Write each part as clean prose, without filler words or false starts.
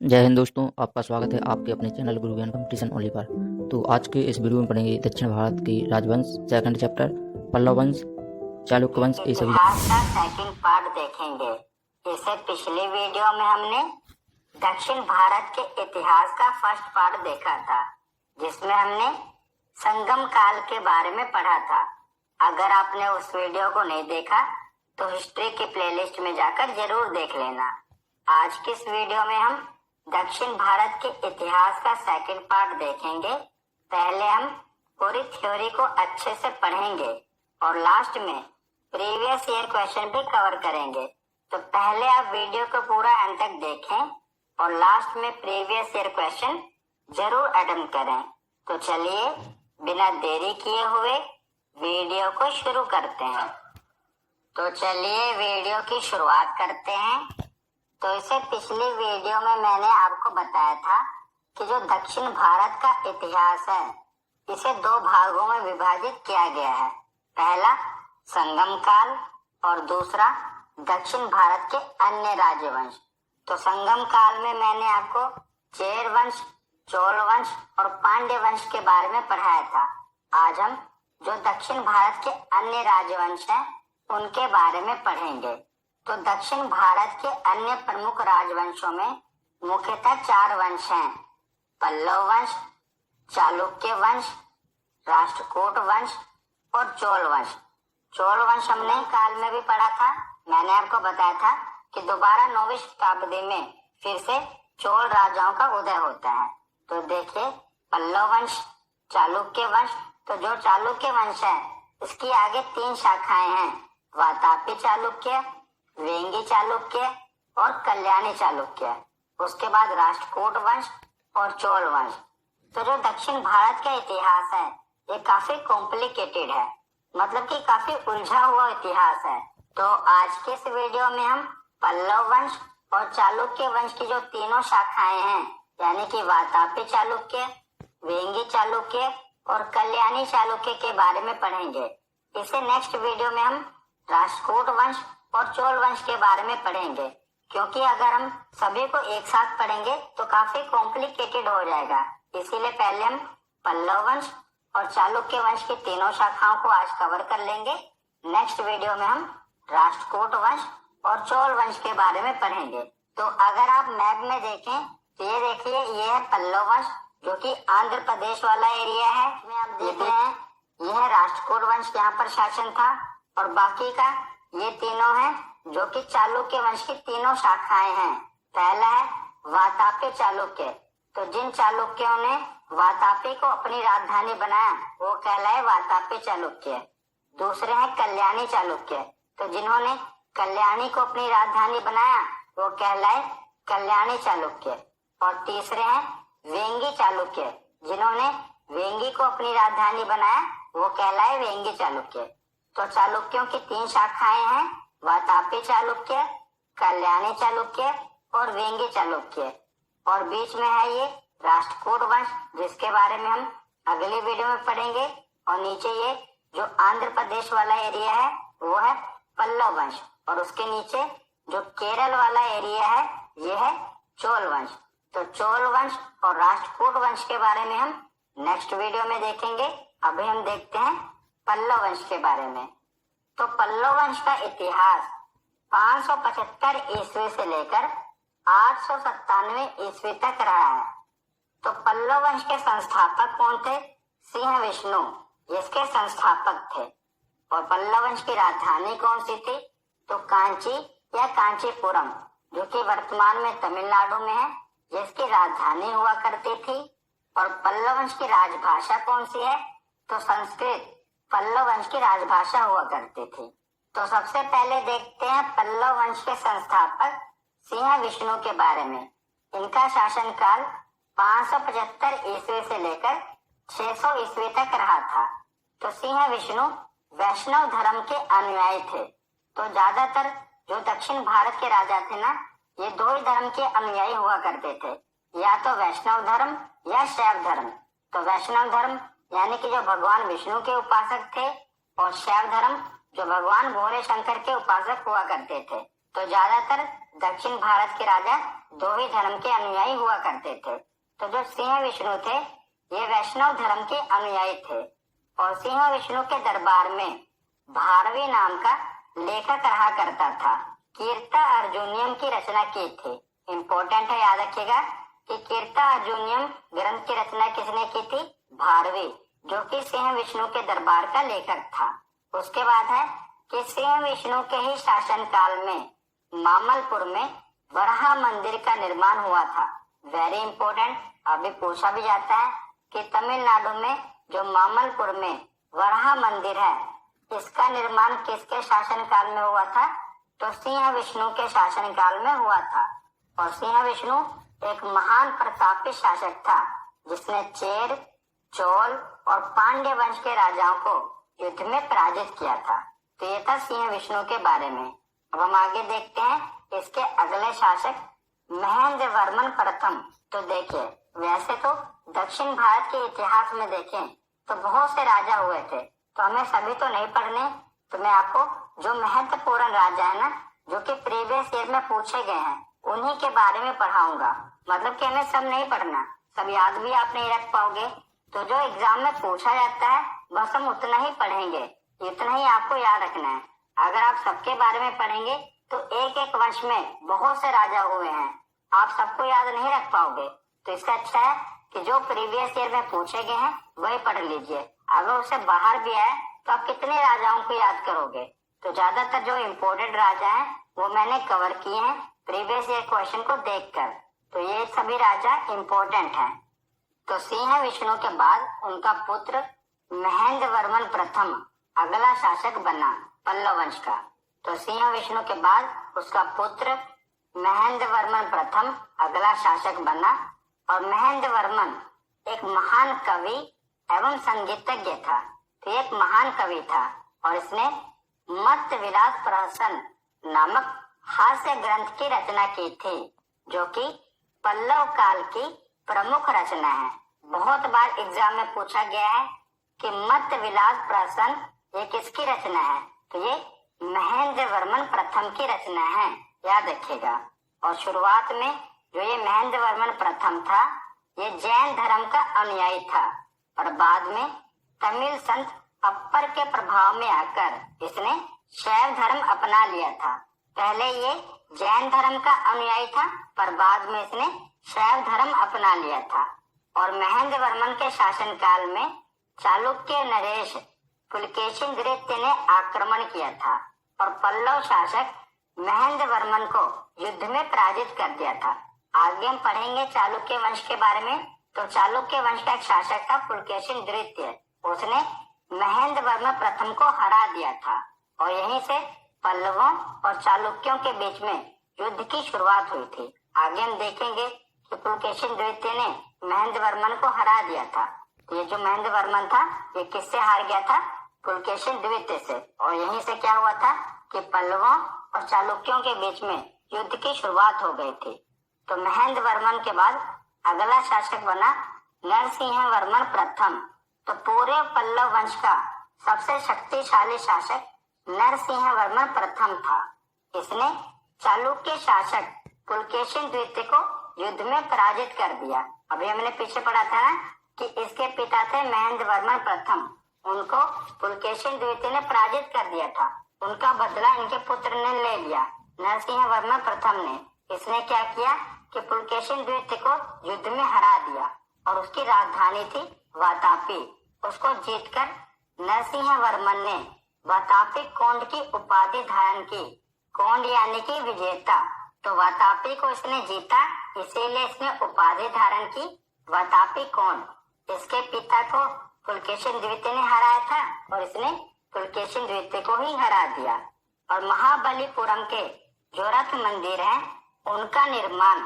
जय हिंद दोस्तों, आपका स्वागत है आपके अपने चैनल गुरु ज्ञान कंपटीशन ओनली पर। तो आज के इस वीडियो में पढ़ेंगे दक्षिण भारत की राजवंश, सेकंड चैप्टर पल्लव वंश, चालुक्य वंश, ये सभी इतिहास का सेकंड पार्ट देखेंगे। इससे पिछली वीडियो में हमने दक्षिण भारत के इतिहास का फर्स्ट पार्ट देखा था, जिसमें हमने संगम काल के बारे में पढ़ा था। अगर आपने उस वीडियो को नहीं देखा तो हिस्ट्री की प्लेलिस्ट में जाकर जरूर देख लेना। आज की इस वीडियो में हम दक्षिण भारत के इतिहास का सेकंड पार्ट देखेंगे। पहले हम पूरी थ्योरी को अच्छे से पढ़ेंगे और लास्ट में प्रीवियस ईयर क्वेश्चन भी कवर करेंगे। तो पहले आप वीडियो को पूरा अंत तक देखें और लास्ट में प्रीवियस ईयर क्वेश्चन जरूर अटेम्प्ट करें। तो चलिए बिना देरी किए हुए वीडियो को शुरू करते हैं। तो चलिए वीडियो की शुरुआत करते हैं। तो इसे पिछली वीडियो में मैंने आपको बताया था कि जो दक्षिण भारत का इतिहास है, इसे दो भागों में विभाजित किया गया है। पहला संगम काल और दूसरा दक्षिण भारत के अन्य राजवंश। तो संगम काल में मैंने आपको चेर वंश, चोल वंश और पांड्य वंश के बारे में पढ़ाया था। आज हम जो दक्षिण भारत के अन्य राजवंश हैं, उनके बारे में पढ़ेंगे। तो दक्षिण भारत के अन्य प्रमुख राजवंशों में मुख्यतः चार वंश हैं: पल्लव वंश, चालुक्य वंश, राष्ट्रकूट वंश और चोल वंश। चोल वंश हमने काल में भी पढ़ा था। मैंने आपको बताया था कि दोबारा 9वीं शताब्दी में फिर से चोल राजाओं का उदय होता है। तो देखिए, पल्लव वंश, चालुक्य वंश। तो जो चालुक्य वंश है, इसकी आगे तीन शाखाएं हैं: वातापी चालुक्य, वेंगी चालुक्य और कल्याणी चालुक्य। उसके बाद राष्ट्रकूट वंश और चोल वंश। तो जो दक्षिण भारत का इतिहास है, ये काफी कॉम्प्लिकेटेड है, मतलब कि काफी उलझा हुआ इतिहास है। तो आज के इस वीडियो में हम पल्लव वंश और चालुक्य वंश की जो तीनों शाखाएं हैं, यानी कि वातापी चालुक्य, वेंगी चालुक्य और कल्याणी चालुक्य के बारे में पढ़ेंगे। इसे नेक्स्ट वीडियो में हम राष्ट्रकूट वंश और चोल वंश के बारे में पढ़ेंगे, क्योंकि अगर हम सभी को एक साथ पढ़ेंगे तो काफी कॉम्प्लिकेटेड हो जाएगा। इसीलिए पहले हम पल्लव वंश और चालुक्य वंश की तीनों शाखाओं को आज कवर कर लेंगे। नेक्स्ट वीडियो में हम राष्ट्रकूट वंश और चोल वंश के बारे में पढ़ेंगे। तो अगर आप मैप में देखें तो ये देखिए, ये है पल्लव वंश, जो कि आंध्र प्रदेश वाला एरिया है। इसमें आप देख रहे हैं, यह है राष्ट्रकूट वंश, यहाँ पर शासन था। और बाकी का ये तीनों हैं जो कि चालुक्य वंश की तीनों शाखाएं हैं। पहला है वातापी चालुक्य। तो जिन चालुक्यों ने वातापी को अपनी राजधानी बनाया, वो कहलाए वातापी चालुक्य। दूसरे हैं कल्याणी चालुक्य। तो जिन्होंने कल्याणी को अपनी राजधानी बनाया, वो कहलाए कल्याणी चालुक्य। और तीसरे हैं वेंगी चालुक्य। जिन्होंने वेंगी को अपनी राजधानी बनाया, वो कहलाए वेंगी चालुक्य। तो चालुक्यों की तीन शाखाएं हैं: वातापी चालुक्य, कल्याणी चालुक्य और वेंगी चालुक्य। और बीच में है ये राष्ट्रकूट वंश, जिसके बारे में हम अगली वीडियो में पढ़ेंगे। और नीचे ये जो आंध्र प्रदेश वाला एरिया है, वो है पल्लव वंश। और उसके नीचे जो केरल वाला एरिया है, ये है चोल वंश। तो चोल वंश और राष्ट्रकूट वंश के बारे में हम नेक्स्ट वीडियो में देखेंगे। अभी हम देखते हैं पल्लव वंश के बारे में। तो पल्लव वंश का इतिहास 575 ईस्वी से लेकर 897 ईस्वी तक रहा है। तो पल्लव वंश के संस्थापक कौन थे? सिंह विष्णु इसके संस्थापक थे। और पल्लव वंश की राजधानी कौन सी थी? तो कांची या कांचीपुरम, जो कि वर्तमान में तमिलनाडु में है, जिसकी राजधानी हुआ करती थी। और पल्लव वंश की राजभाषा कौन सी है? तो संस्कृत पल्लव वंश की राजभाषा हुआ करती थी। तो सबसे पहले देखते हैं पल्लव वंश के संस्थापक सिंह विष्णु के बारे में। इनका शासनकाल 575 ईस्वी से लेकर 600 ईस्वी तक रहा था। तो सिंह विष्णु वैष्णव धर्म के अनुयायी थे। तो ज्यादातर जो दक्षिण भारत के राजा थे ना, ये दो ही धर्म के अनुयायी हुआ करते थे, या तो वैष्णव धर्म या शैव धर्म। तो वैष्णव धर्म यानी कि जो भगवान विष्णु के उपासक थे, और शैव धर्म जो भगवान भोले शंकर के उपासक हुआ करते थे। तो ज्यादातर दक्षिण भारत के राजा दो ही धर्म के अनुयायी हुआ करते थे। तो जो सिंह विष्णु थे ये वैष्णव धर्म के अनुयायी थे और सिंह विष्णु के दरबार में भारवी नाम का लेखक रहा करता था। कीर्ता अर्जुनियम की रचना की थी। इम्पोर्टेंट है, याद रखिएगा कि कीर्ता अर्जुनियम ग्रंथ की रचना किसने की थी? भारवी, जो कि सिंह विष्णु के दरबार का लेखक था। उसके बाद है कि सिंह विष्णु के ही शासन काल में मामलपुर में वराह मंदिर का निर्माण हुआ था। वेरी इंपॉर्टेंट, अभी पूछा भी जाता है कि तमिलनाडु में जो मामलपुर में वराह मंदिर है इसका निर्माण किसके शासन काल में हुआ था? तो सिंह विष्णु के शासन काल में हुआ था। और सिंह विष्णु एक महान प्रतापी शासक था जिसने चेर, चोल और पांड्य वंश के राजाओं को युद्ध में पराजित किया था। तो ये था सिंह विष्णु के बारे में। अब हम आगे देखते हैं इसके अगले शासक महेंद्र वर्मन प्रथम। तो देखिए, वैसे तो दक्षिण भारत के इतिहास में देखें तो बहुत से राजा हुए थे, तो हमें सभी तो नहीं पढ़ने। तो मैं आपको जो महत्वपूर्ण राजा है ना, जो कि प्रीवियस ईयर में पूछे गए हैं, उन्हीं के बारे में पढ़ाऊंगा। मतलब कि हमें सब नहीं पढ़ना, सब याद भी आप नहीं रख पाओगे। तो जो एग्जाम में पूछा जाता है बस हम उतना ही पढ़ेंगे, इतना ही आपको याद रखना है। अगर आप सबके बारे में पढ़ेंगे तो एक एक वंश में बहुत से राजा हुए हैं, आप सबको याद नहीं रख पाओगे। तो इससे अच्छा है कि जो प्रीवियस ईयर में पूछे गए हैं वही पढ़ लीजिए। अगर उससे बाहर भी आए तो आप कितने राजाओं को याद करोगे? तो ज्यादातर जो इम्पोर्टेंट राजा हैं वो मैंने कवर किए हैं प्रीवियस ईयर क्वेश्चन को देखकर। तो ये सभी राजा इम्पोर्टेंट हैं। तो सिंह विष्णु के बाद उनका पुत्र महेंद्र वर्मन प्रथम अगला शासक बना पल्लव वंश का। तो सिंह विष्णु के बाद उसका पुत्र महेंद्र वर्मन प्रथम अगला शासक बना। और महेंद्र वर्मन एक महान कवि एवं संगीतज्ञ था। तो एक महान कवि था और इसने मत्त विलास प्रहसन नामक हास्य ग्रंथ की रचना की थी, जो कि पल्लव काल की प्रमुख रचना है। बहुत बार एग्जाम में पूछा गया है कि मत्त विलास प्रहसन ये किसकी रचना है? तो ये महेंद्र वर्मन प्रथम की रचना है, याद रखिएगा। और शुरुआत में जो ये महेंद्र वर्मन प्रथम था ये जैन धर्म का अनुयायी था और बाद में तमिल संत अप्पर के प्रभाव में आकर इसने शैव धर्म अपना लिया था। पहले ये जैन धर्म का अनुयायी था पर बाद में इसने शैव धर्म अपना लिया था। और महेंद्र वर्मन के शासन काल में चालुक्य नरेश पुलकेशिन द्वितीय ने आक्रमण किया था और पल्लव शासक महेंद्र वर्मन को युद्ध में पराजित कर दिया था। आगे हम पढ़ेंगे चालुक्य वंश के बारे में। तो चालुक्य वंश का एक शासक था पुलकेशिन द्वितीय, उसने महेंद्र वर्मन प्रथम को हरा दिया था और यहीं से पल्लवों और चालुक्यों के बीच में युद्ध की शुरुआत हुई थी। आगे हम देखेंगे कि पुलकेशिन द्वितीय ने महेंद्र वर्मन को हरा दिया था। तो ये जो महेंद्र वर्मन था ये किससे हार गया था? पुलकेशिन द्वितीय से। और यहीं से क्या हुआ था कि पल्लवों और चालुक्यों के बीच में युद्ध की शुरुआत हो गई थी। तो महेंद्र वर्मन के बाद अगला शासक बना नरसिंह वर्मन प्रथम। तो पूरे पल्लव वंश का सबसे शक्तिशाली शासक नरसिंह वर्मन प्रथम था। इसने चालुक्य शासक पुलकेशिन द्वितीय को युद्ध में पराजित कर दिया। अभी हमने पीछे पढ़ा था ना कि इसके पिता थे महेंद्र वर्मन प्रथम, उनको पुलकेशिन द्वितीय ने पराजित कर दिया था। उनका बदला इनके पुत्र ने ले लिया, नरसिंह वर्मन प्रथम ने। इसने क्या किया कि पुलकेशिन द्वितीय को युद्ध में हरा दिया और उसकी राजधानी थी वातापी। उसको जीतकर नरसिंह वर्मन ने वातापी कोंड की उपाधि धारण की। कोंड यानी कि विजेता। तो वातापी को इसने जीता, इसीलिए इसने उपाधि धारण की वातापी कोंड। इसके पिता को पुलकेशिन द्वितीय ने हराया था और इसने पुलकेशिन द्वितीय को ही हरा दिया। और महाबलीपुरम के जो रथ मंदिर है उनका निर्माण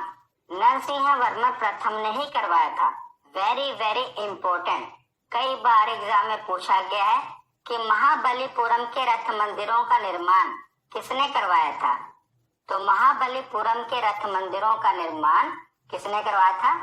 नरसिंह वर्मन प्रथम ने ही करवाया था। वेरी वेरी इंपॉर्टेंट, कई बार एग्जाम में पूछा गया है कि महाबलीपुरम के रथ मंदिरों का निर्माण किसने करवाया था? तो महाबलीपुरम के रथ मंदिरों का निर्माण किसने करवाया था?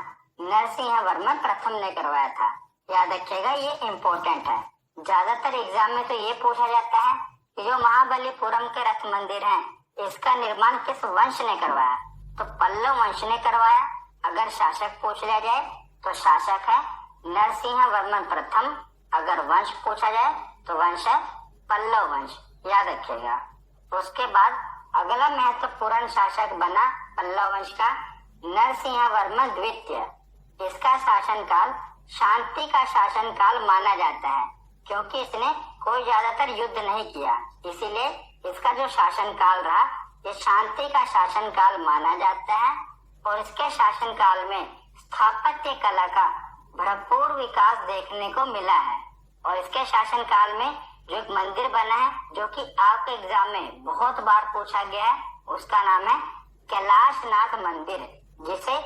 नरसिंह वर्मन प्रथम ने करवाया था। याद रखिएगा, ये इम्पोर्टेंट है। ज्यादातर एग्जाम में तो ये पूछा जाता है कि जो महाबलीपुरम के रथ मंदिर हैं इसका निर्माण किस वंश ने करवाया? तो पल्लव वंश ने करवाया। अगर शासक पूछ लिया जाए तो शासक है नरसिंह वर्मन प्रथम। अगर वंश पूछा जाए तो वंश है पल्लव वंश, याद रखिएगा। उसके बाद अगला महत्वपूर्ण शासक बना पल्लव वंश का नरसिंह वर्मन द्वितीय। इसका शासनकाल शांति का शासनकाल माना जाता है, क्योंकि इसने कोई ज्यादातर युद्ध नहीं किया, इसीलिए इसका जो शासनकाल रहा ये शांति का शासनकाल माना जाता है। और इसके शासनकाल में स्थापत्य कला का भरपूर विकास देखने को मिला है। और इसके शासनकाल में जो एक मंदिर बना है, जो कि आपके एग्जाम में बहुत बार पूछा गया है, उसका नाम है कैलाशनाथ मंदिर, जिसे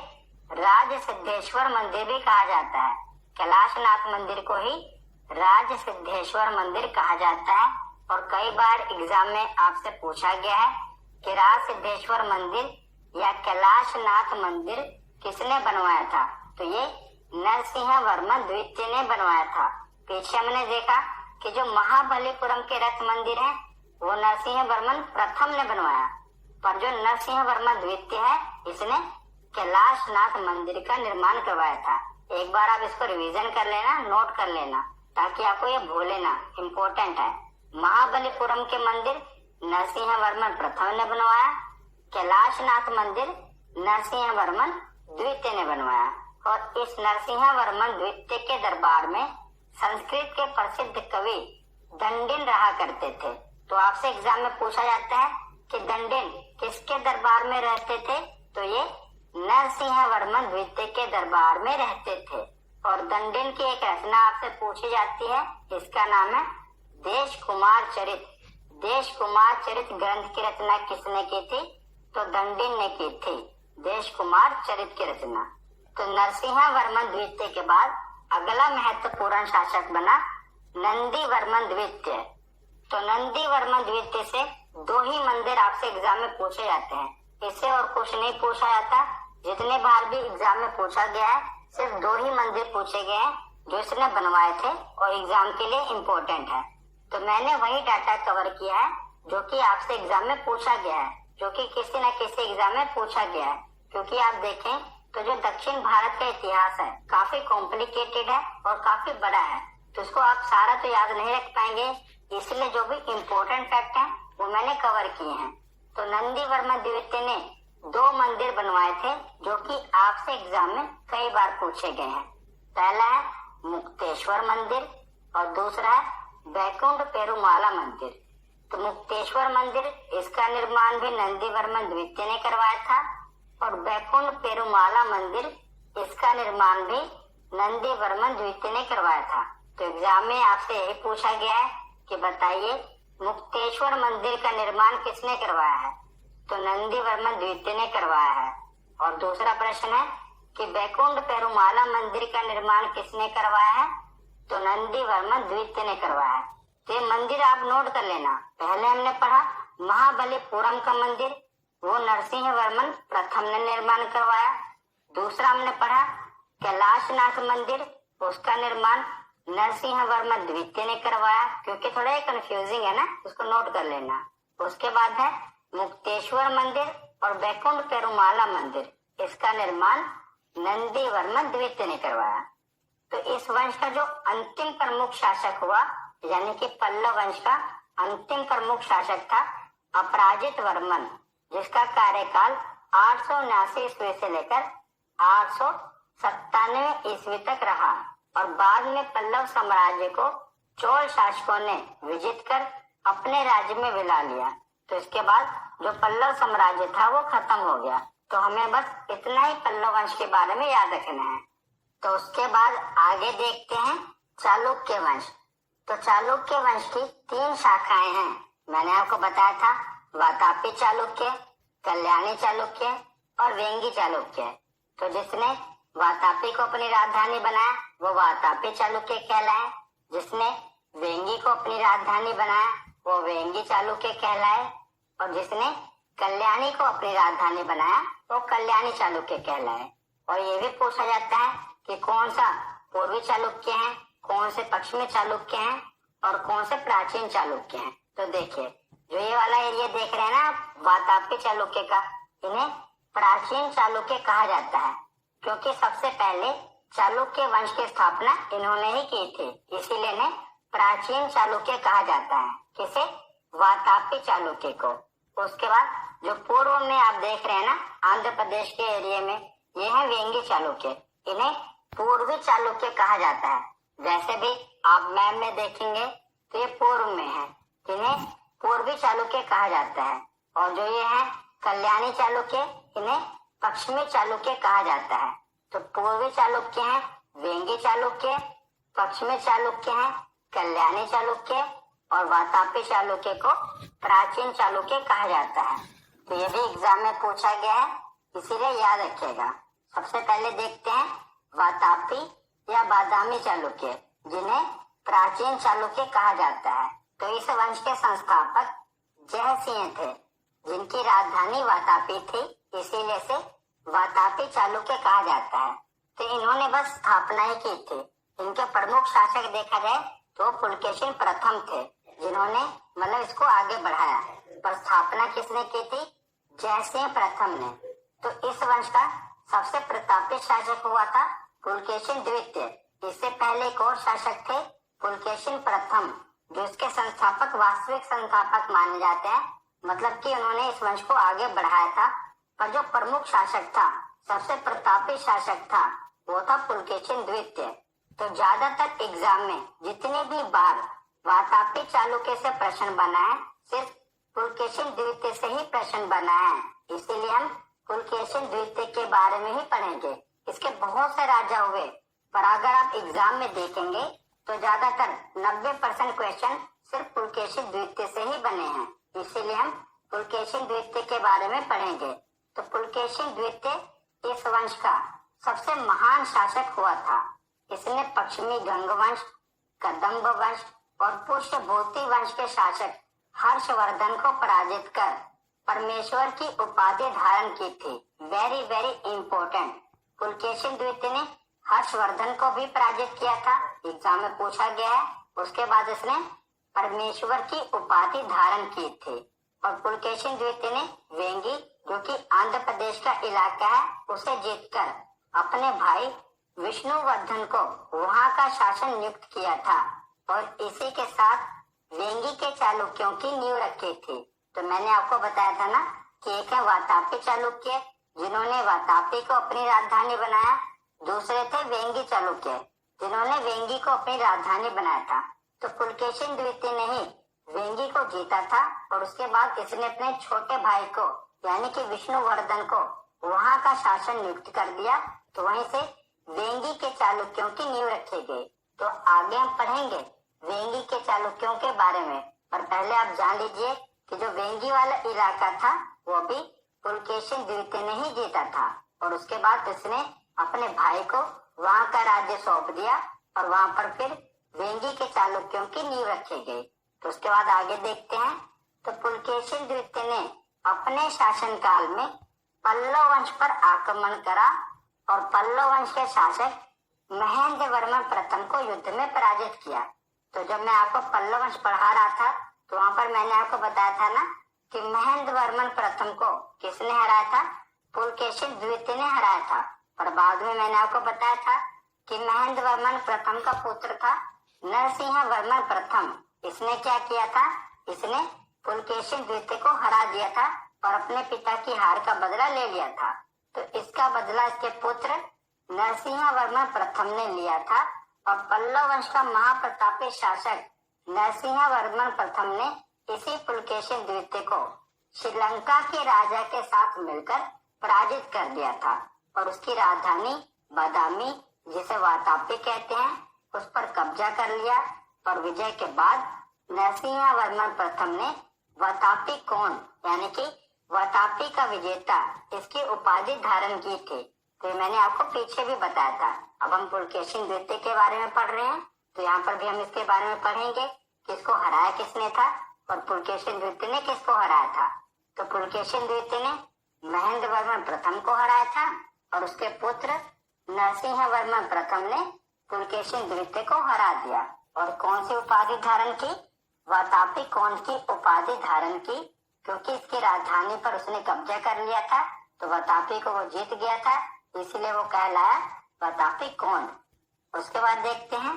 राज सिद्धेश्वर मंदिर भी कहा जाता है। कैलाशनाथ मंदिर को ही राज सिद्धेश्वर मंदिर कहा जाता है। और कई बार एग्जाम में आपसे पूछा गया है कि राज सिद्धेश्वर मंदिर या कैलाशनाथ मंदिर किसने बनवाया था? तो ये नरसिंह वर्मन द्वितीय ने बनवाया था। पीछे हमने देखा कि जो महाबलीपुरम के रथ मंदिर है वो नरसिंह वर्मन प्रथम ने बनवाया, पर जो नरसिंह वर्मन द्वितीय है इसने कैलाशनाथ मंदिर का निर्माण करवाया था। एक बार आप इसको रिवीजन कर लेना, नोट कर लेना, ताकि आपको ये भूले ना, इम्पोर्टेंट है। महाबलीपुरम के मंदिर नरसिंह वर्मन प्रथम ने बनवाया, कैलाशनाथ मंदिर नरसिंह वर्मन द्वितीय ने बनवाया। और इस नरसिंह वर्मन द्वितीय के दरबार में संस्कृत के प्रसिद्ध कवि दंडिन रहा करते थे। तो आपसे एग्जाम में पूछा जाता है कि दंडिन किसके दरबार में रहते थे? तो ये नरसिंह वर्मन द्वितीय के दरबार में रहते थे। और दंडिन की एक रचना आपसे पूछी जाती है, इसका नाम है देश कुमार चरित। देश कुमार चरित ग्रंथ की रचना किसने की थी? तो दंडिन ने की थी देश कुमार चरित की रचना। तो नरसिंह वर्मन द्वितीय के बाद अगला महत्वपूर्ण शासक बना नंदी वर्मन द्वितीय। तो नंदी वर्मन द्वितीय से दो ही मंदिर आपसे एग्जाम में पूछे जाते हैं, इससे और कुछ नहीं पूछा जाता। जितने बार भी एग्जाम में पूछा गया है सिर्फ दो ही मंदिर पूछे गए हैं जो इसने बनवाए थे और एग्जाम के लिए इम्पोर्टेंट है। तो मैंने वही डाटा कवर किया है जो कि आपसे एग्जाम में पूछा गया है, जो कि किसी न किसी एग्जाम में पूछा गया है। क्योंकि आप देखें तो जो दक्षिण भारत का इतिहास है काफी कॉम्प्लिकेटेड है और काफी बड़ा है, तो उसको आप सारा तो याद नहीं रख पाएंगे, इसलिए जो भी इम्पोर्टेंट फैक्ट है वो मैंने कवर किए हैं। तो नंदी वर्मन द्वितीय ने दो मंदिर बनवाए थे जो कि आपसे एग्जाम में कई बार पूछे गए हैं। पहला है मुक्तेश्वर मंदिर और दूसरा है बैकुंठ पेरुमाला मंदिर। तो मुक्तेश्वर मंदिर इसका निर्माण भी नंदी वर्मन द्वितीय ने करवाया था और बैकुंठ पेरुमाला मंदिर इसका निर्माण भी नंदी वर्मन द्वितीय ने करवाया था। तो एग्जाम में आपसे यही पूछा गया है कि बताइए मुक्तेश्वर मंदिर का निर्माण किसने करवाया है? तो नंदी वर्मन द्वितीय ने करवाया है। और दूसरा प्रश्न है कि बैकुंठ पेरुमाला मंदिर का निर्माण किसने करवाया है? तो नंदी वर्मन द्वितीय ने करवाया है। तो ये मंदिर आप नोट कर लेना। पहले हमने पढ़ा महाबलीपुरम का मंदिर, वो नरसिंह वर्मन प्रथम ने निर्माण करवाया। दूसरा हमने पढ़ा कैलाशनाथ मंदिर, उसका निर्माण नरसिंह वर्मन द्वितीय ने करवाया। क्योंकि थोड़ा कंफ्यूजिंग है ना, उसको नोट कर लेना। उसके बाद है मुक्तेश्वर मंदिर और बैकुंठ पेरुमाला मंदिर, इसका निर्माण नंदी वर्मन द्वितीय ने करवाया। तो इस वंश का जो अंतिम प्रमुख शासक हुआ, यानी कि पल्लव वंश का अंतिम प्रमुख शासक था अपराजित वर्मन, जिसका कार्यकाल 879 ईस्वी से लेकर 897 ईस्वी तक रहा। और बाद में पल्लव साम्राज्य को चोल शासकों ने विजित कर अपने राज्य में विला लिया। तो इसके बाद जो पल्लव साम्राज्य था वो खत्म हो गया। तो हमें बस इतना ही पल्लव वंश के बारे में याद रखना है। तो उसके बाद आगे देखते हैं चालुक्य वंश। तो चालुक्य वंश की 3 शाखाएं हैं। मैंने आपको बताया था वातापी चालुक्य, कल्याणी चालुक्य और वेंगी चालुक्य। तो जिसने वातापी को अपनी राजधानी बनाया वो वातापी चालुक्य कहलाए, जिसने वेंगी को अपनी राजधानी बनाया वो वेंगी चालुक्य कहलाए, और जिसने कल्याणी को अपनी राजधानी बनाया वो कल्याणी चालुक्य कहलाए। और ये भी पूछा जाता है कि कौन सा पूर्वी चालुक्य है, कौन से पश्चिमी चालुक्य हैं और कौन से प्राचीन चालुक्य हैं। तो देखिए जो ये वाला एरिया देख रहे हैं ना वातापी चालुक्य का, इन्हें प्राचीन चालुक्य कहा जाता है, क्योंकि सबसे पहले चालुक्य वंश की स्थापना इन्होंने ही की थी, इसीलिए इन्हें प्राचीन चालुक्य कहा जाता है। किसे? वातापी चालुक्य को। उसके बाद जो पूर्व में आप देख रहे हैं ना आंध्र प्रदेश के एरिया में, ये है वेंगी चालुक्य, इन्हें पूर्वी चालुक्य कहा जाता है। वैसे भी आप मैप में देखेंगे तो ये पूर्व में है, इन्हें पूर्वी चालुक्य कहा जाता है। और जो ये है कल्याणी चालुक्य, इन्हें पश्चिमी चालुक्य कहा जाता है। तो पूर्वी चालुक्य है वेंगी चालुक्य, पश्चिमी चालुक्य है कल्याणी चालुक्य, और वातापी चालुक्य को प्राचीन चालुक्य कहा जाता है। तो ये भी एग्जाम में पूछा गया है, इसीलिए याद रखिएगा। सबसे पहले देखते हैं वातापी या बादामी चालुक्य, जिन्हें प्राचीन चालुक्य कहा जाता है। तो इस वंश के संस्थापक जयसिंह थे, जिनकी राजधानी वातापी थी, इसीलिए इसे वातापी चालुक्य कहा जाता है। तो इन्होंने बस स्थापना ही की थी। इनके प्रमुख शासक देखा जाए तो पुलकेशिन प्रथम थे, जिन्होंने मतलब इसको आगे बढ़ाया, पर स्थापना किसने की थी? जयसिंह प्रथम ने। तो इस वंश का सबसे प्रतापी शासक हुआ था पुलकेशिन द्वितीय। इससे पहले एक और शासक थे पुलकेशिन प्रथम, जो इसके संस्थापक वास्तविक संस्थापक माने जाते हैं, मतलब कि उन्होंने इस वंश को आगे बढ़ाया था। पर जो प्रमुख शासक था, सबसे प्रतापी शासक था, वो था पुलकेशिन द्वितीय। तो ज्यादातर एग्जाम में जितने भी बार वातापी चालुक्य से प्रश्न बना है, सिर्फ पुलकेशिन द्वितीय से ही प्रश्न बना है, इसीलिए हम पुलकेशिन द्वितीय के बारे में ही पढ़ेंगे। इसके बहुत से राजा हुए, पर अगर आप एग्जाम में देखेंगे तो ज्यादातर 90% क्वेश्चन सिर्फ पुलकेशिन द्वितीय से ही बने हैं, इसीलिए हम पुलकेशिन द्वितीय के बारे में पढ़ेंगे। तो पुलकेशिन द्वितीय इस वंश का सबसे महान शासक हुआ था। इसने पश्चिमी गंग वंश, कदम्ब वंश और पुष्यभूति वंश के शासक हर्षवर्धन को पराजित कर परमेश्वर की उपाधि धारण की थी। Very very important. पुलकेशिन द्वितीय ने हर्षवर्धन को भी पराजित किया था, एग्जाम में पूछा गया है। उसके बाद इसने परमेश्वर की उपाधि धारण की थी। और पुलकेशिन द्वितीय ने वेंगी, जो कि आंध्र प्रदेश का इलाका है, उसे जीतकर अपने भाई विष्णुवर्धन को वहां का शासन नियुक्त किया था, और इसी के साथ वेंगी के चालुक्यों की नींव रखी थी। तो मैंने आपको बताया था ना कि एक है वातापी चालुक्य, जिन्होंने वातापी को अपनी राजधानी बनाया। दूसरे थे वेंगी चालुक्य, जिन्होंने वेंगी को अपनी राजधानी बनाया था। तो पुलकेशिन द्वितीय ने ही वेंगी को जीता था, और उसके बाद इसने अपने छोटे भाई को यानी कि विष्णुवर्धन को वहां का शासन नियुक्त कर दिया। तो वहीं से वेंगी के चालुक्यों की नींव रखी गई। तो आगे हम पढ़ेंगे वेंगी के चालुक्यों के बारे में, पर पहले आप जान लीजिए कि जो वेंगी वाला इलाका था वो भी पुलकेशिन द्वितीय ने ही जीता था, और उसके बाद इसने अपने भाई को वहां का राज्य सौंप दिया, और वहां पर फिर वेंगी के चालुक्यों की नींव रखी गई। तो उसके बाद आगे देखते हैं। तो पुलकेशिन द्वितीय ने अपने शासनकाल में पल्लव वंश पर आक्रमण करा, और पल्लव वंश के शासक महेंद्र वर्मन प्रथम को युद्ध में पराजित किया। तो जब मैं आपको पल्लव वंश पढ़ा रहा था तो वहां पर मैंने आपको बताया था ना कि महेंद्र वर्मन प्रथम को किसने हराया था? पुलकेशिन द्वितीय ने हराया था। पर बाद में मैंने आपको बताया था कि महेंद्र वर्मन प्रथम का पुत्र था नरसिंह वर्मन प्रथम। इसने क्या किया था? इसने पुलकेशिन द्वितीय को हरा दिया था और अपने पिता की हार का बदला ले लिया था। तो इसका बदला इसके पुत्र नरसिंह वर्मन प्रथम ने लिया था, और पल्लव वंश का महाप्रतापी शासक नरसिंह वर्मन प्रथम ने इसी पुलकेशिन द्वितीय को श्रीलंका के राजा के साथ मिलकर पराजित कर दिया था, और उसकी राजधानी बादामी, जिसे वातापी कहते हैं, उस पर कब्जा कर लिया। और विजय के बाद नरसिंह वर्मन प्रथम ने वातापी कौन यानी कि वातापी का विजेता इसकी उपाधि धारण की थी। तो मैंने आपको पीछे भी बताया था। अब हम पुलकेशिन द्वितीय के बारे में पढ़ रहे हैं, तो यहाँ पर भी हम इसके बारे में पढ़ेंगे कि इसको हराया किसने था और पुलकेशिन द्वितीय ने किसको हराया था। तो पुलकेशिन द्वितीय ने महेंद्र वर्मन प्रथम को हराया था, और उसके पुत्र नरसिंह वर्मन प्रथम ने पुलकेशिन द्वितीय को हरा दिया। और कौन सी उपाधि धारण की? वातापी कौन की उपाधि धारण की, क्योंकि इसकी राजधानी पर उसने कब्जा कर लिया था, तो वातापी को वो जीत गया था, इसलिए वो कहलाया वातापी कौन। उसके बाद देखते हैं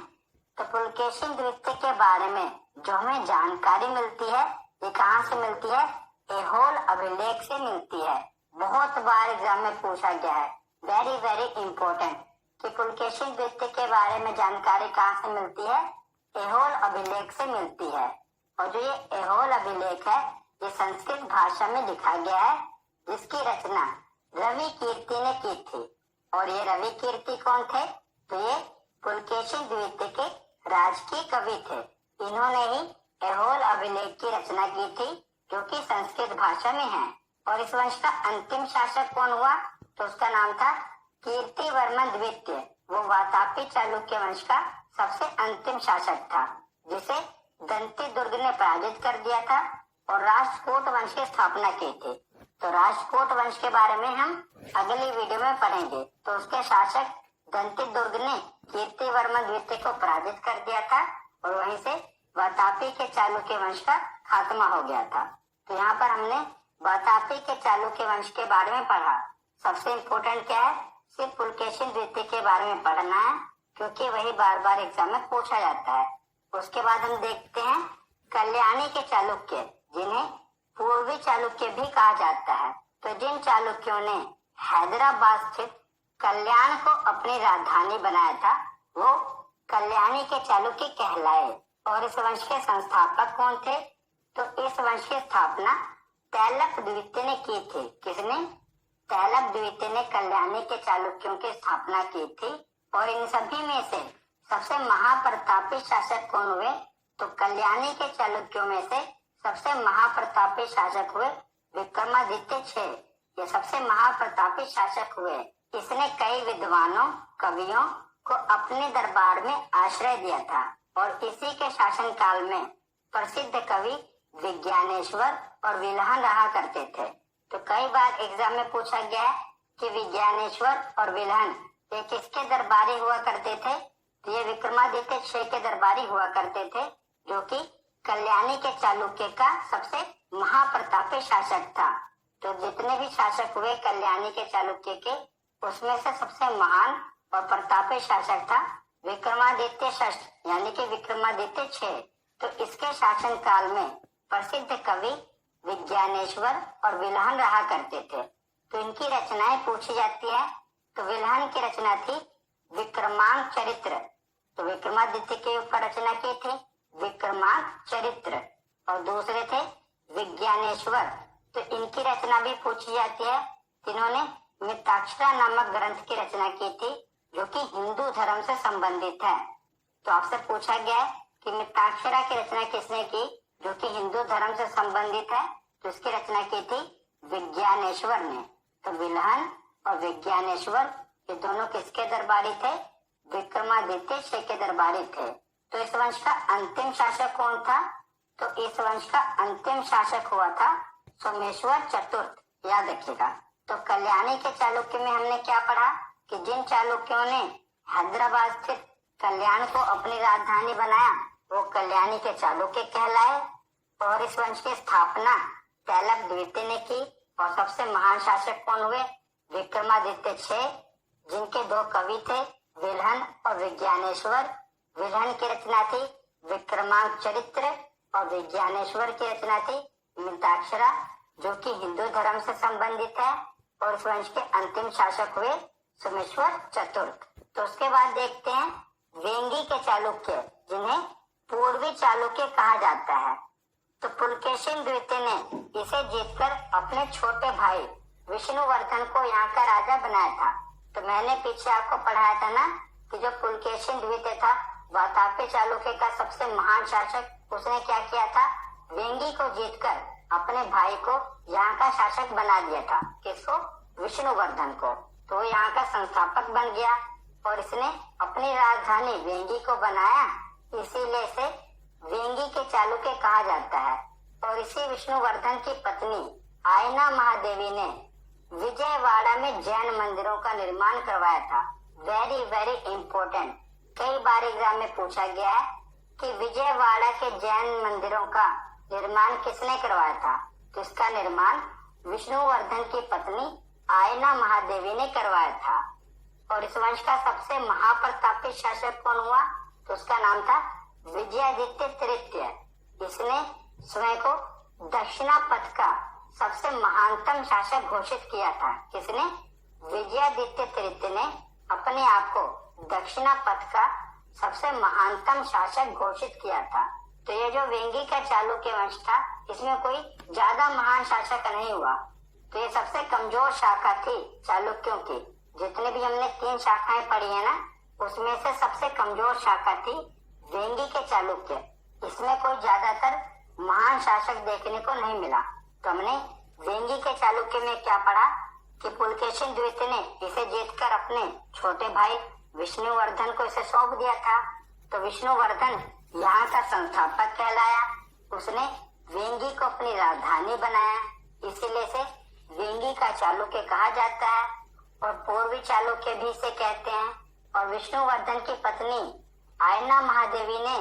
तो पुलकेशिन द्वितीय के बारे में जो हमें जानकारी मिलती है ये कहाँ से मिलती है, ऐहोल अभिलेख से मिलती है। बहुत बार एग्जाम में पूछा गया है, वेरी वेरी इंपॉर्टेंट, कि पुलकेशिन द्वितीय के बारे में जानकारी कहाँ से मिलती है, ऐहोल अभिलेख से मिलती है। और जो ये ऐहोल अभिलेख है ये संस्कृत भाषा में लिखा गया है, जिसकी रचना रवि कीर्ति ने की थी। और ये रवि कीर्ति कौन थे, तो ये पुलकेशिन द्वितीय के राजकीय कवि थे। इन्होंने ही ऐहोल अभिलेख की रचना की थी, जो कि संस्कृत भाषा में है। और इस वंश का अंतिम शासक कौन हुआ, तो उसका नाम था कीर्तिवर्मन द्वितीय। वो वातापी चालुक्य वंश का सबसे अंतिम शासक था, जिसे दंती दुर्ग ने पराजित कर दिया था और राष्ट्रकूट वंश की स्थापना की थी। तो राष्ट्रकूट वंश के बारे में हम अगली वीडियो में पढ़ेंगे। तो उसके शासक दंती दुर्ग ने कीर्तिवर्मन द्वितीय को पराजित कर दिया था और वहीं से वातापी के चालुक्य वंश का खात्मा हो गया था। तो यहाँ पर हमने वातापी के चालुक्य वंश के बारे में पढ़ा। सबसे इम्पोर्टेंट क्या है, सिर्फ पुलकेशिन द्वितीय के बारे में पढ़ना है, क्योंकि वही बार बार एग्जाम में पूछा जाता है। उसके बाद हम देखते हैं कल्याणी के चालुक्य, जिन्हें पूर्वी चालुक्य भी कहा जाता है। तो जिन चालुक्यों ने हैदराबाद स्थित कल्याण को अपनी राजधानी बनाया था, वो कल्याणी के चालुक्य कहलाए। और इस वंश के संस्थापक कौन थे, तो इस वंश की स्थापना तैलप द्वितीय ने की थी। किसने, तैलप द्वितीय ने कल्याणी के चालुक्यों की स्थापना की थी। और इन सभी में से सबसे महाप्रतापी शासक कौन हुए, तो कल्याणी के चालुक्यों में से सबसे महाप्रतापी शासक हुए विक्रमादित्य 6। ये सबसे महाप्रतापी शासक हुए। इसने कई विद्वानों कवियों को अपने दरबार में आश्रय दिया था और इसी के शासन काल में प्रसिद्ध कवि विज्ञानेश्वर और विल्हन रहा करते थे। तो कई बार एग्जाम में पूछा गया है कि विज्ञानेश्वर और विल्हन ये किसके दरबारी हुआ करते थे, तो ये विक्रमादित्य 6 के दरबारी हुआ करते थे, जो कि कल्याणी के चालुक्य का सबसे महाप्रतापी शासक था। तो जितने भी शासक हुए कल्याणी के चालुक्य के, उसमें से सबसे महान और प्रतापी शासक था विक्रमादित्य षष्ठ, यानी कि विक्रमादित्य 6। तो इसके शासन काल में प्रसिद्ध कवि विज्ञानेश्वर और विल्हन रहा करते थे। तो इनकी रचनाएं पूछी जाती है। तो विल्हन की रचना थी विक्रमांक चरित्र। तो विक्रमादित्य के ऊपर रचना की थी विक्रमांक चरित्र। और दूसरे थे विज्ञानेश्वर, तो इनकी रचना भी पूछी जाती है। इन्होंने मिताक्षरा नामक ग्रंथ की रचना की थी, जो कि हिंदू धर्म से संबंधित है। तो आपसे पूछा गया है कि मिताक्षरा की रचना किसने की, जो कि हिंदू धर्म से संबंधित है, तो इसकी रचना की थी विज्ञानेश्वर ने। तो विल्हन और विज्ञानेश्वर ये दोनों किसके दरबारी थे, विक्रमादित्य 6 के दरबारी थे। तो इस वंश का अंतिम शासक कौन था, तो इस वंश का अंतिम शासक हुआ था सोमेश्वर चतुर्थ, याद रखिएगा। तो कल्याणी के चालुक्य में हमने क्या पढ़ा कि जिन चालुक्यों ने हैदराबाद स्थित कल्याण को अपनी राजधानी बनाया वो कल्याणी के चालुक्य कहलाए। और इस वंश की स्थापना तैलप द्वितीय ने की। और सबसे महान शासक कौन हुए, विक्रमादित्य 6, जिनके 2 कवि थे विल्हन और विज्ञानेश्वर। विल्हन की रचना थी विक्रमांक चरित्र और विज्ञानेश्वर की रचना थी मिताक्षरा, जो कि हिंदू धर्म से संबंधित है। और इस वंश के अंतिम शासक हुए सोमेश्वर चतुर्थ। तो उसके बाद देखते हैं वेंगी के चालुक्य, जिन्हें पूर्वी चालुक्य कहा जाता है। तो पुलकेशिन द्वितीय ने इसे जीतकर अपने छोटे भाई विष्णुवर्धन को यहाँ का राजा बनाया था। तो मैंने पीछे आपको पढ़ाया था ना कि जो पुलकेशिन द्वितीय था वातापी चालुक्य का सबसे महान शासक, उसने क्या किया था, वेंगी को जीतकर अपने भाई को यहाँ का शासक बना दिया था। किसको, विष्णुवर्धन को। तो यहाँ का संस्थापक बन गया और इसने अपनी राजधानी वेंगी को बनाया, इसीलिए इसे वेंगी के चालुक्य कहा जाता है। और इसी विष्णुवर्धन की पत्नी आयना महादेवी ने विजयवाड़ा में जैन मंदिरों का निर्माण करवाया था। वेरी वेरी इंपॉर्टेंट, कई बार एग्जाम में पूछा गया है कि विजयवाड़ा के जैन मंदिरों का निर्माण किसने करवाया था? तो इसका निर्माण विष्णुवर्धन की पत्नी आयना महादेवी ने करवाया था। और इस वंश का सबसे महाप्रतापी शासक कौन हुआ? तो उसका नाम था विजयादित्य तृतीय। इसने स्वयं को दक्षिणापथ का सबसे महानतम शासक घोषित किया था। किसने? विजयादित्य तृतीय ने अपने आप को दक्षिणापथ का सबसे महानतम शासक घोषित किया था। तो ये जो वेंगी का चालुक्य वंश था, इसमें कोई ज्यादा महान शासक नहीं हुआ। तो ये सबसे कमजोर शाखा थी चालुक्यों की। जितने भी हमने 3 शाखाएं पढ़ी है ना, उसमें से सबसे कमजोर शाखा थी वेंगी के चालुक्य। इसमें कोई ज्यादातर महान शासक देखने को नहीं मिला। तो हमने वेंगी के चालुक्य में क्या पढ़ा कि पुलकेशिन द्वितीय ने इसे जीतकर अपने छोटे भाई विष्णुवर्धन को इसे सौंप दिया था। तो विष्णुवर्धन यहाँ का संस्थापक कहलाया। उसने वेंगी को अपनी राजधानी बनाया, इसीलिए इसे वेंगी का चालुक्य कहा जाता है। और पूर्वी चालुक्य भी इसे कहते हैं। और विष्णुवर्धन की पत्नी आयना महादेवी ने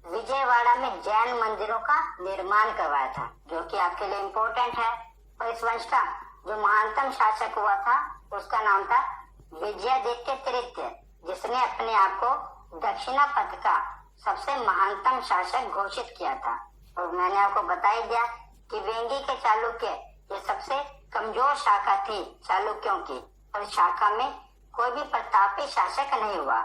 विजयवाड़ा में जैन मंदिरों का निर्माण करवाया था, जो कि आपके लिए इम्पोर्टेंट है। और इस वंश का जो महानतम शासक हुआ था, उसका नाम था विजयादित्य तृतीय, जिसने अपने आप को दक्षिणापथ का सबसे महानतम शासक घोषित किया था। और मैंने आपको बता ही दिया कि वेंगी के चालुक्य ये सबसे कमजोर शाखा थी चालुक्यों की, और इस शाखा में कोई भी प्रतापी शासक नहीं हुआ।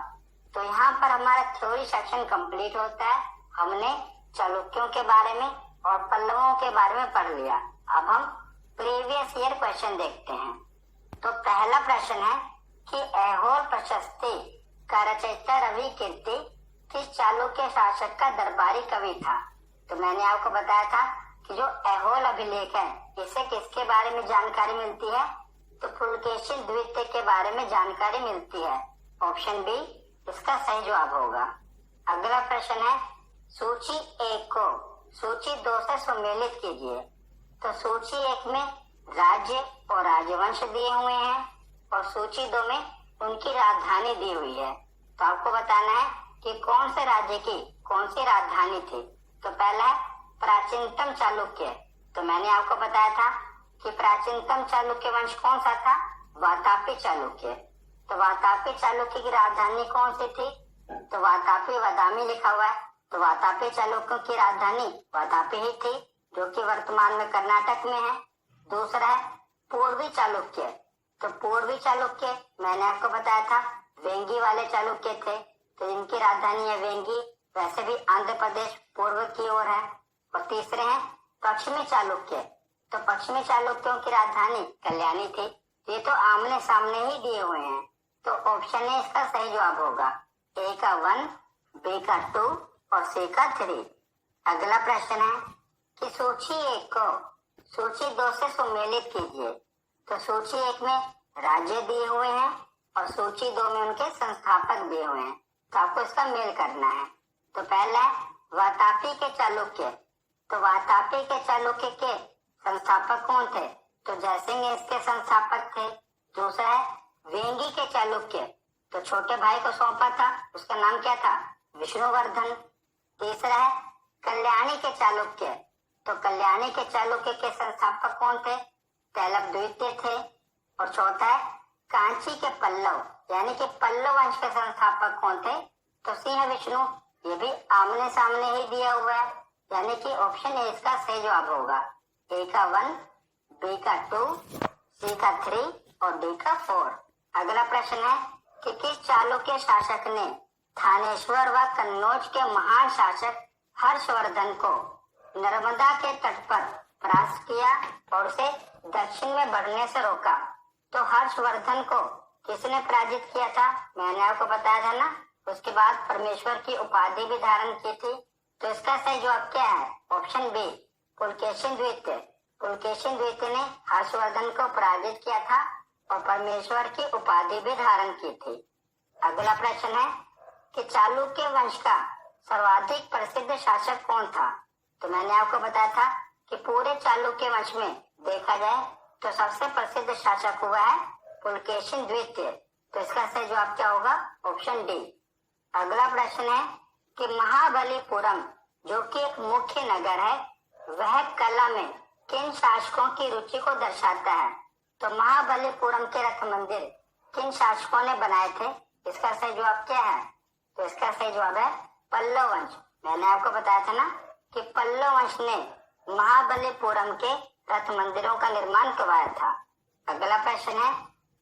तो यहाँ पर हमारा थ्योरी सेक्शन कंप्लीट होता है। हमने चालुक्यों के बारे में और पल्लवों के बारे में पढ़ लिया। अब हम प्रीवियस ईयर क्वेश्चन देखते हैं। तो पहला प्रश्न है कि ऐहोल प्रशस्ति का रचयिता रवि कीर्ति किस चालुक्य शासक का दरबारी कवि था? तो मैंने आपको बताया था कि जो ऐहोल अभिलेख है, इससे किसके बारे में जानकारी मिलती है? तो पुलकेशिन द्वितीय के बारे में जानकारी मिलती है। ऑप्शन बी इसका सही जवाब होगा। अगला प्रश्न है सूची 1 को सूची 2 से सम्मिलित कीजिए। तो सूची 1 में राज्य और राजवंश दिए हुए हैं और सूची 2 में उनकी राजधानी दी हुई है। तो आपको बताना है कि कौन से राज्य की कौन सी राजधानी थी। तो पहला है प्राचीनतम चालुक्य। तो मैंने आपको बताया था कि प्राचीनतम चालुक्य वंश कौन सा था? वातापी चालुक्य। तो वातापी चालुक्य की राजधानी कौन सी थी? तो वातापी बादामी लिखा हुआ है। तो वातापी चालुक्यों की राजधानी वातापी ही थी, जो कि वर्तमान में कर्नाटक में है। दूसरा है पूर्वी चालुक्य। तो पूर्वी चालुक्य मैंने आपको बताया था वेंगी वाले चालुक्य थे, तो इनकी राजधानी है वेंगी। वैसे भी आंध्र प्रदेश पूर्व की ओर है। और तीसरे हैं पश्चिमी चालुक्य। तो पश्चिमी चालुक्यों की राजधानी कल्याणी थी। ये तो आमने सामने ही दिए हुए हैं। तो ऑप्शन ए इसका सही जवाब होगा। ए का 1, बी का 2 और सी का 3। अगला प्रश्न है कि सूची 1 को सूची 2 से सम्मिलित कीजिए। तो सूची 1 में राज्य दिए हुए हैं और सूची 2 में उनके संस्थापक दिए हुए हैं। तो आपको इसका मेल करना है। तो पहला है वातापी के चालुक्य। तो वातापी के चालुक्य के संस्थापक कौन थे? तो जयसिंह इसके संस्थापक थे। दूसरा है वेंगी के चालुक्य। तो छोटे भाई को सौंपा था, उसका नाम क्या था? विष्णुवर्धन। तीसरा है कल्याणी के चालुक्य। तो कल्याणी के चालुक्य के संस्थापक कौन थे? तैलप द्वितीय थे। और चौथा है कांची के पल्लव, यानी कि पल्लव वंश के संस्थापक कौन थे? तो सिंह विष्णु। ये भी आमने सामने ही दिया हुआ है, यानी कि ऑप्शन ए इसका सही जवाब होगा। ए का 1, बी का 2, सी का 3 और डी का 4। अगला प्रश्न है कि किस चालुक्य शासक ने थानेश्वर व कन्नौज के महान शासक हर्षवर्धन को नर्मदा के तट पर परास्त किया और उसे दक्षिण में बढ़ने से रोका? तो हर्षवर्धन को किसने पराजित किया था? मैंने आपको बताया था ना। उसके बाद परमेश्वर की उपाधि भी धारण की थी। तो इसका सही जवाब क्या है? ऑप्शन बी पुलकेशिन द्वितीय। पुलकेशिन द्वितीय ने हर्षवर्धन को पराजित किया था और परमेश्वर की उपाधि भी धारण की थी। अगला प्रश्न है कि चालुक्य वंश का सर्वाधिक प्रसिद्ध शासक कौन था? तो मैंने आपको बताया था कि पूरे चालुक्य वंश में देखा जाए तो सबसे प्रसिद्ध शासक हुआ है पुलकेशिन द्वितीय। तो इसका सही जवाब क्या होगा? Option D. अगला प्रश्न है कि महाबलीपुरम जो कि एक मुख्य नगर है वह कला में किन शासकों की रुचि को दर्शाता है। तो महाबलीपुरम के रथ मंदिर किन शासकों ने बनाए थे, इसका सही जवाब क्या है? तो इसका सही जवाब है पल्लव वंश। मैंने आपको बताया था ना कि पल्लव वंश ने महाबलीपुरम के रथ मंदिरों का निर्माण करवाया था। अगला प्रश्न है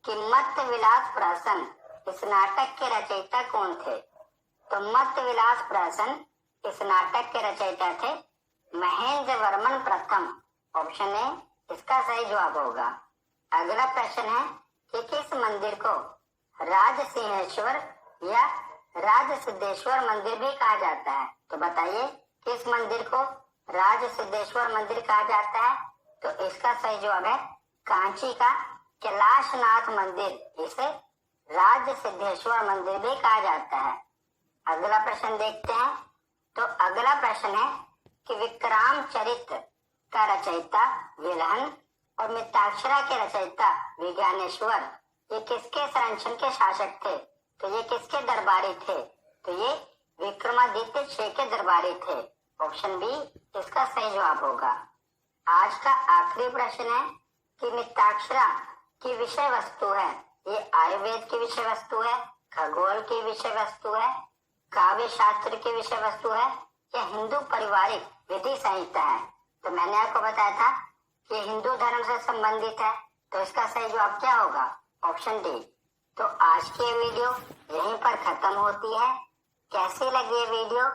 कि मत्त विलास प्रहसन इस नाटक के रचयिता कौन थे? तो मत्त विलास प्रहसन इस नाटक के रचयिता थे महेंद्र वर्मन प्रथम। ऑप्शन ए इसका सही जवाब होगा। अगला प्रश्न है कि किस मंदिर को राजसिंहेश्वर या राजसिद्धेश्वर मंदिर भी कहा जाता है? तो बताइए किस मंदिर को राजसिद्धेश्वर मंदिर कहा जाता है? तो इसका सही जवाब है कांची का कैलाशनाथ मंदिर, इसे राजसिद्धेश्वर मंदिर भी कहा जाता है। अगला प्रश्न देखते हैं। तो अगला प्रश्न है कि विक्राम चरित्र का रचयिता विल्हन और मिताक्षरा के रचयिता विज्ञानेश्वर ये किसके संरक्षण के शासक थे? तो ये किसके दरबारी थे? तो ये विक्रमादित्य छह के दरबारी थे। ऑप्शन बी इसका सही जवाब होगा। आज का आखिरी प्रश्न है कि मिताक्षरा की विषय वस्तु है, ये आयुर्वेद की विषय वस्तु है, खगोल की विषय वस्तु है, काव्य शास्त्र की विषय वस्तु है या हिंदू पारिवारिक विधि संहिता है? तो मैंने आपको बताया था कि हिंदू धर्म से संबंधित है, तो इसका सही जवाब क्या होगा? Option D. तो आज की वीडियो यहीं पर खत्म होती है। कैसी लगी ये वीडियो?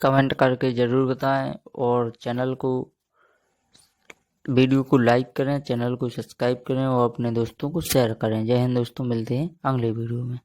कमेंट करके ज़रूर बताएं और वीडियो को लाइक करें, चैनल को सब्सक्राइब करें और अपने दोस्तों को शेयर करें। जय हिंद दोस्तों, मिलते हैं अगले वीडियो में।